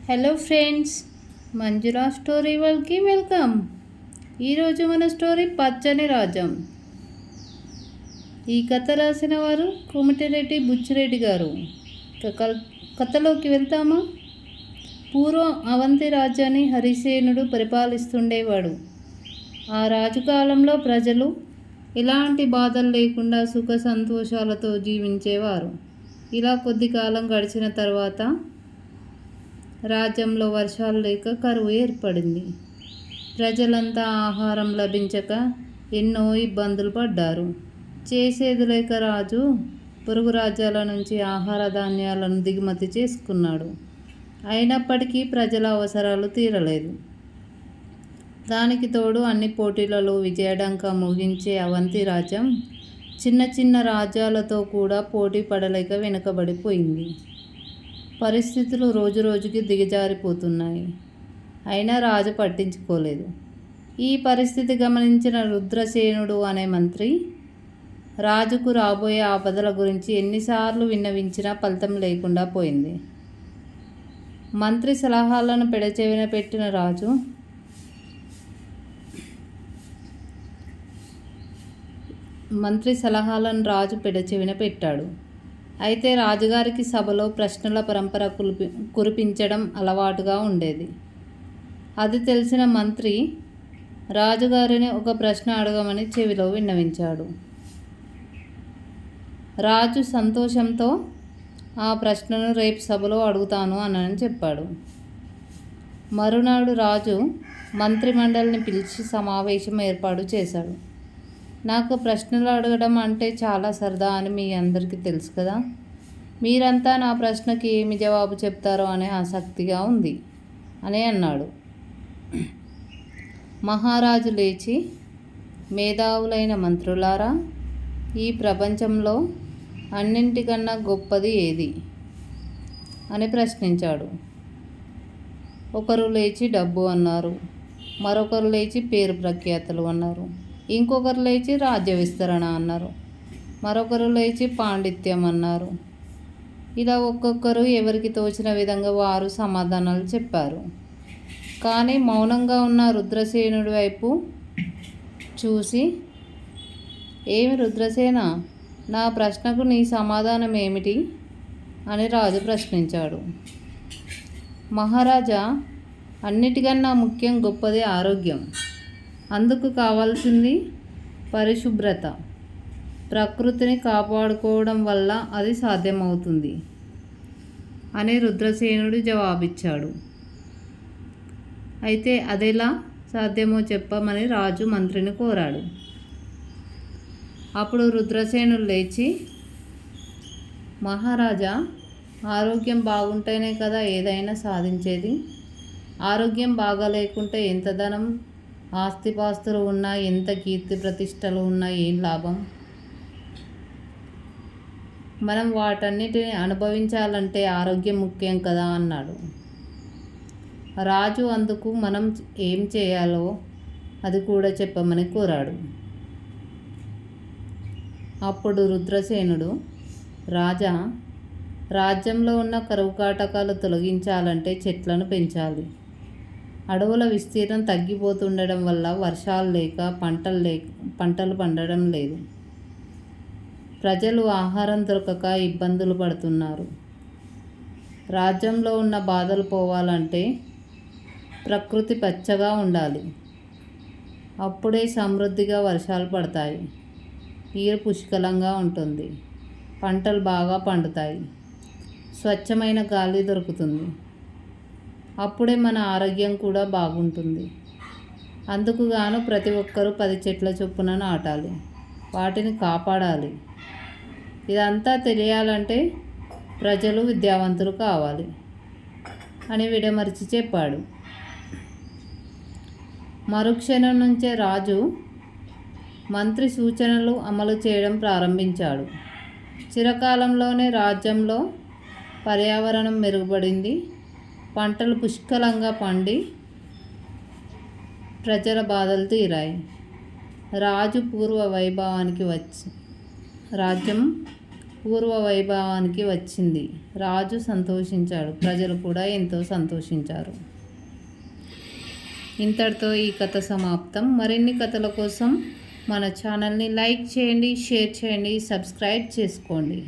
Hello friends, Manjula story వాళ్ళకి welcome. ఈరోజు మన స్టోరీ పచ్చని రాజ్యం. ఈ కథ రాసిన వారు కోమటిరెడ్డి బుచ్చిరెడ్డి గారు. కథలోకి వెళ్తామా? పూర్వం అవంతి రాజ్యాన్ని హరిసేనుడు పరిపాలిస్తుండేవాడు. ఆ రాజు కాలంలో ప్రజలు ఎలాంటి బాధలు లేకుండా సుఖ సంతోషాలతో జీవించేవారు. ఇలా కొద్ది కాలం గడిచిన తర్వాత రాజ్యంలో వర్షాలు లేక కరువు ఏర్పడింది. ప్రజలంతా ఆహారం లభించక ఎన్నో ఇబ్బందులు పడ్డారు. చేసేది లేక రాజు పొరుగు రాజ్యాల నుంచి ఆహార ధాన్యాలను దిగుమతి చేసుకున్నాడు. అయినప్పటికీ ప్రజల అవసరాలు తీరలేదు. దానికి తోడు అన్ని పోటీలలో విజయడంక మోగించే అవంతి రాజ్యం చిన్న చిన్న రాజ్యాలతో కూడా పోటీ పడలేక వెనుకబడిపోయింది. పరిస్థితులు రోజురోజుకి దిగజారిపోతున్నాయి. అయినా రాజు పట్టించుకోలేదు. ఈ పరిస్థితి గమనించిన రుద్రసేనుడు అనే మంత్రి రాజుకు రాబోయే ఆపదల గురించి ఎన్నిసార్లు విన్నవించినా ఫలితం లేకుండా పోయింది. మంత్రి సలహాలను పెడచెవిన పెట్టిన రాజు పెడచెవిన పెట్టాడు. అయితే రాజుగారికి సభలో ప్రశ్నల పరంపర కురిపించడం అలవాటుగా ఉండేది. అది తెలిసిన మంత్రి రాజుగారిని ఒక ప్రశ్న అడగమని చెవిలో విన్నవించాడు. రాజు సంతోషంతో ఆ ప్రశ్నను రేపు సభలో అడుగుతాను అని చెప్పాడు. మరునాడు రాజు మంత్రిమండలిని పిలిచి సమావేశం ఏర్పాటు చేశాడు. నాకు ప్రశ్నలు అడగడం అంటే చాలా సరదా అని మీ అందరికీ తెలుసు కదా. మీరంతా నా ప్రశ్నకి ఏమి జవాబు చెప్తారో అనే ఆసక్తిగా ఉంది అని అన్నాడు. మహారాజు లేచి, మేధావులైన మంత్రులారా, ఈ ప్రపంచంలో అన్నింటికన్నా గొప్పది ఏది అని ప్రశ్నించాడు. ఒకరు లేచి డబ్బు అన్నారు, మరొకరు లేచి పేరు ప్రఖ్యాతలు అన్నారు, ఇంకొకరు లేచి రాజ్య విస్తరణ అన్నారు, మరొకరు లేచి పాండిత్యం అన్నారు. ఇలా ఒక్కొక్కరు ఎవరికి తోచిన విధంగా వారు సమాధానాలు చెప్పారు. కానీ మౌనంగా ఉన్న రుద్రసేనుడి వైపు చూసి, ఏమి రుద్రసేన, నా ప్రశ్నకు నీ సమాధానం ఏమిటి అని రాజు ప్రశ్నించాడు. మహారాజా, అన్నిటికన్నా ముఖ్యం గొప్పది ఆరోగ్యం. అందుకు కావాల్సింది పరిశుభ్రత. ప్రకృతిని కాపాడుకోవడం వల్ల అది సాధ్యమవుతుంది అని రుద్రసేనుడు జవాబిచ్చాడు. అయితే అదెలా సాధ్యమో చెప్పమని రాజు మంత్రిని కోరాడు. అప్పుడు రుద్రసేనుడు లేచి, మహారాజా, ఆరోగ్యం బాగుంటేనే కదా ఏదైనా సాధించేది. ఆరోగ్యం బాగాలేకుంటే ఎంత ధనం ఆస్తిపాస్తులు ఉన్నా, ఎంత కీర్తి ప్రతిష్టలు ఉన్నా ఏం లాభం? మనం వాటన్నిటిని అనుభవించాలంటే ఆరోగ్యం ముఖ్యం కదా అన్నాడు. రాజు అందుకు మనం ఏం చేయాలో అది కూడా చెప్పమని కోరాడు. అప్పుడు రుద్రసేనుడు, రాజా, రాజ్యంలో ఉన్న కరువు కాటకాలు తొలగించాలంటే చెట్లను పెంచాలి. అడవుల విస్తీర్ణం తగ్గిపోతుండడం వల్ల వర్షాలు లేక పంటలు పండడం లేదు. ప్రజలు ఆహారం దొరకక ఇబ్బందులు పడుతున్నారు. రాజ్యంలో ఉన్న బాధలు పోవాలంటే ప్రకృతి పచ్చగా ఉండాలి. అప్పుడే సమృద్ధిగా వర్షాలు పడతాయి, నీరు పుష్కలంగా ఉంటుంది, పంటలు బాగా పండుతాయి, స్వచ్ఛమైన గాలి దొరుకుతుంది. అప్పుడే మన ఆరోగ్యం కూడా బాగుంటుంది. అందుకు గాను ప్రతి ఒక్కరూ 10 చెట్ల చొప్పున నాటాలి, వాటిని కాపాడాలి. ఇదంతా తెలియాలంటే ప్రజలు విద్యావంతులు కావాలి అని విడమర్చి చెప్పాడు. మరుక్షణం నుంచే రాజు మంత్రి సూచనలు అమలు చేయడం ప్రారంభించాడు. చిరకాలంలోనే రాజ్యంలో పర్యావరణం మెరుగుపడింది. పంటలు పుష్కలంగా పండి ప్రజల బాధలు తీరాయి. రాజు పూర్వ వైభవానికి రాజ్యం పూర్వ వైభవానికి వచ్చింది. రాజు సంతోషించాడు, ప్రజలు కూడా ఎంతో సంతోషించారు. ఇంతటితో ఈ కథ సమాప్తం. మరిన్ని కథల కోసం మన ఛానల్ని లైక్ చేయండి, షేర్ చేయండి, సబ్స్క్రైబ్ చేసుకోండి.